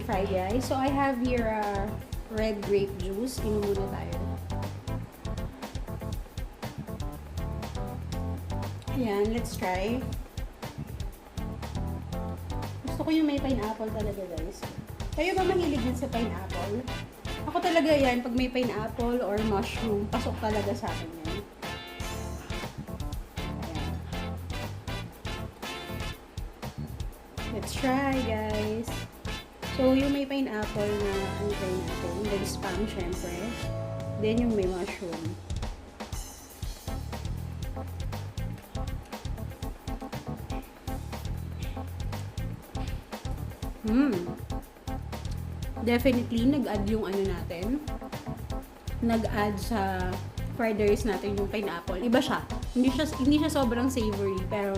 fried rice. So I have here red grape juice. Inom muna tayo. Ayan, let's try. Gusto ko yung may pineapple talaga, guys. Kayo ba mahilig din sa pineapple? Ako talaga yan, pag may pineapple or mushroom, pasok talaga sa akin yan. Ayan. Let's try, guys. So, yung may pineapple na ano try natin, may spam, syempre. Then, yung may mushroom. Definitely, nag-add yung ano natin. Nag-add sa fried rice natin yung pineapple. Iba siya. Hindi siya sobrang savory, pero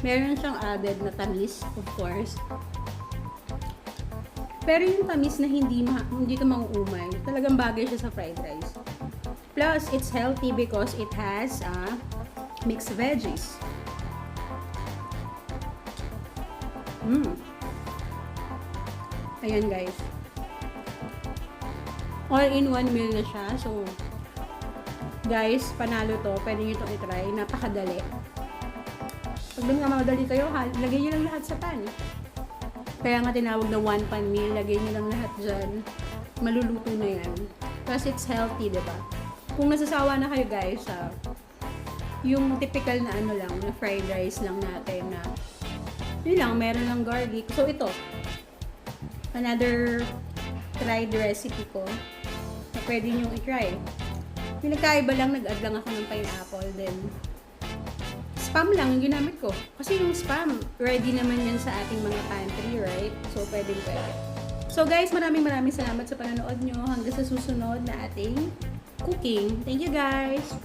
meron siyang added na tamis, of course. Pero yung tamis na hindi ka mauumay, talagang bagay siya sa fried rice. Plus, it's healthy because it has mixed veggies. Ayan, guys. All-in-one meal na siya. So, guys, panalo to. Pwede nyo itong itry. Napakadali. Pag madali kayo, lagay nyo lang lahat sa pan. Kaya nga tinawag na one pan meal. Lagay nyo lang lahat dyan. Maluluto na yan. Kasi it's healthy, diba? Kung nasasawa na kayo, guys, yung typical na ano lang, na fried rice lang natin na yun lang, meron lang garlic. So, ito. Another tried recipe ko na pwede nyo i-try. Yung nagkaiba lang, nag-add lang ako ng pineapple. Then, spam lang yung ginamit ko. Kasi yung spam, ready naman yan sa ating mga pantry, right? So, pwede. So, guys, maraming salamat sa panonood nyo. Hanggang sa susunod na ating cooking. Thank you, guys!